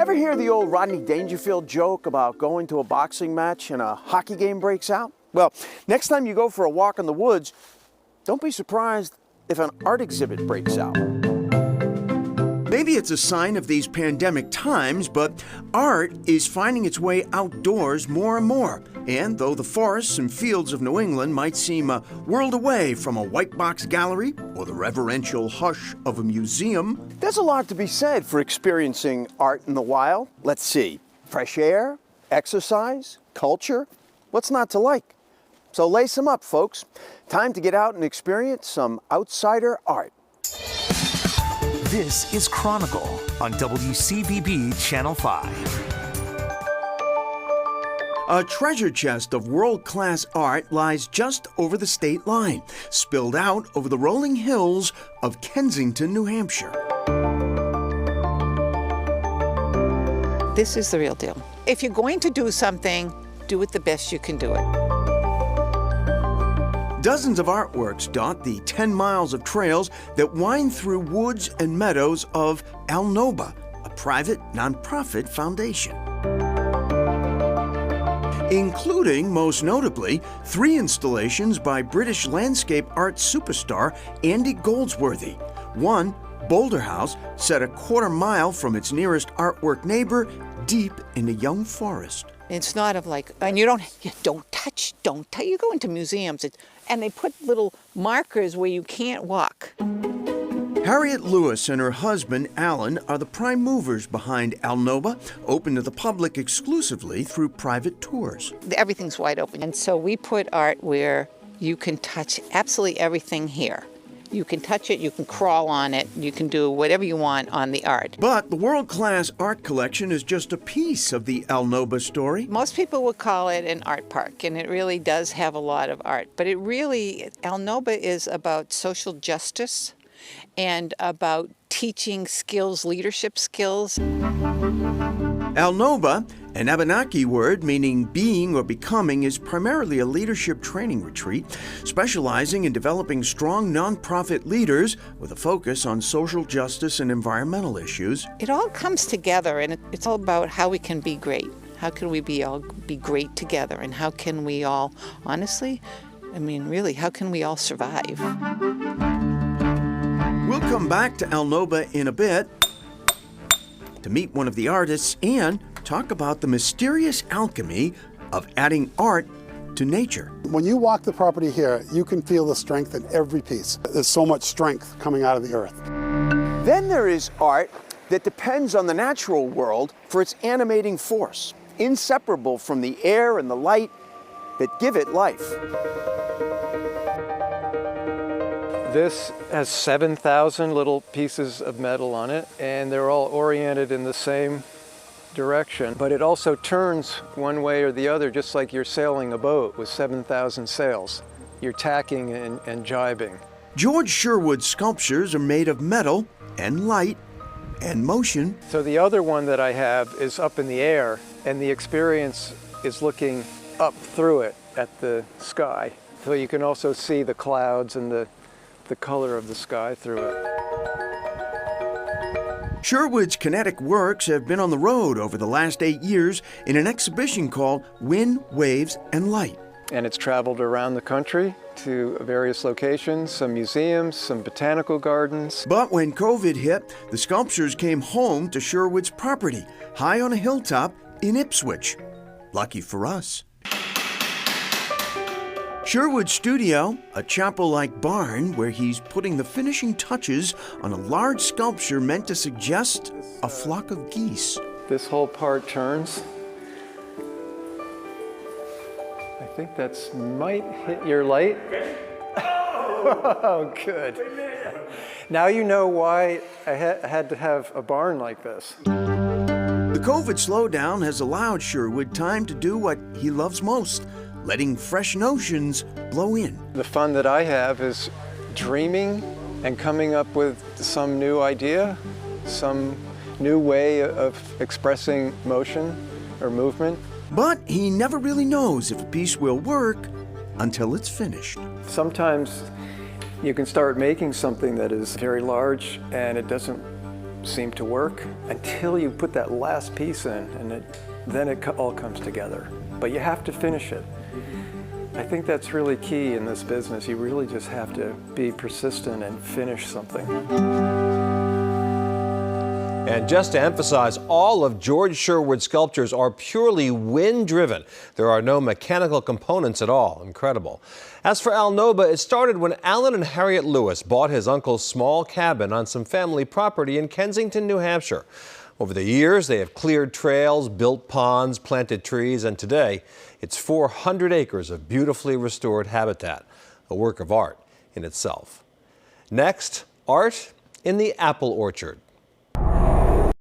Ever hear the old Rodney Dangerfield joke about going to a boxing match and a hockey game breaks out? Well, next time you go for a walk in the woods, don't be surprised if an art exhibit breaks out. Maybe it's a sign of these pandemic times, but art is finding its way outdoors more and more. And though the forests and fields of New England might seem a world away from a white box gallery or the reverential hush of a museum, there's a lot to be said for experiencing art in the wild. Let's see, fresh air, exercise, culture, what's not to like? So lace them up, folks. Time to get out and experience some outsider art. This is Chronicle on WCVB Channel 5. A treasure chest of world-class art lies just over the state line, spilled out over the rolling hills of Kensington, New Hampshire. This is the real deal. If you're going to do something, do it the best you can do it. Dozens of artworks dot the 10 miles of trails that wind through woods and meadows of Alnoba, a private nonprofit foundation. Including, most notably, 3 installations by British landscape art superstar Andy Goldsworthy. One, Boulder House, set a quarter mile from its nearest artwork neighbor, deep in a young forest. It's not of like, and you don't touch. You go into museums, and they put little markers where you can't walk. Harriet Lewis and her husband, Alan, are the prime movers behind Alnoba, open to the public exclusively through private tours. Everything's wide open, and so we put art where you can touch absolutely everything here. You can touch it, you can crawl on it, you can do whatever you want on the art. But the world-class art collection is just a piece of the Alnoba story. Most people would call it an art park, and it really does have a lot of art. But Alnoba is about social justice and about teaching skills, leadership skills. Alnoba, an Abenaki word meaning being or becoming, is primarily a leadership training retreat, specializing in developing strong nonprofit leaders with a focus on social justice and environmental issues. It all comes together, and it's all about how we can be great. How can we all be great together, and how can we all, honestly, really, how can we all survive? We'll come back to Alnoba in a bit to meet one of the artists and talk about the mysterious alchemy of adding art to nature. When you walk the property here, you can feel the strength in every piece. There's so much strength coming out of the earth. Then there is art that depends on the natural world for its animating force, inseparable from the air and the light that give it life. This has 7,000 little pieces of metal on it, and they're all oriented in the same direction. But it also turns one way or the other, just like you're sailing a boat with 7,000 sails. You're tacking and jibing. George Sherwood's sculptures are made of metal and light and motion. So the other one that I have is up in the air, and the experience is looking up through it at the sky. So you can also see the clouds and the color of the sky through it. Sherwood's kinetic works have been on the road over the last 8 years in an exhibition called Wind, Waves, and Light. And it's traveled around the country to various locations, some museums, some botanical gardens. But when COVID hit, the sculptures came home to Sherwood's property, high on a hilltop in Ipswich. Lucky for us. Sherwood's studio, a chapel-like barn where he's putting the finishing touches on a large sculpture meant to suggest a flock of geese. This whole part turns. I think that might hit your light. Oh, good. Now you know why I had to have a barn like this. The COVID slowdown has allowed Sherwood time to do what he loves most, letting fresh notions blow in. The fun that I have is dreaming and coming up with some new idea, some new way of expressing motion or movement. But he never really knows if a piece will work until it's finished. Sometimes you can start making something that is very large and it doesn't seem to work until you put that last piece in, and then it all comes together. But you have to finish it. I think that's really key in this business. You really just have to be persistent and finish something. And just to emphasize, all of George Sherwood's sculptures are purely wind-driven. There are no mechanical components at all. Incredible. As for Al Noba, it started when Alan and Harriet Lewis bought his uncle's small cabin on some family property in Kensington, New Hampshire. Over the years, they have cleared trails, built ponds, planted trees, and today, it's 400 acres of beautifully restored habitat, a work of art in itself. Next, art in the apple orchard.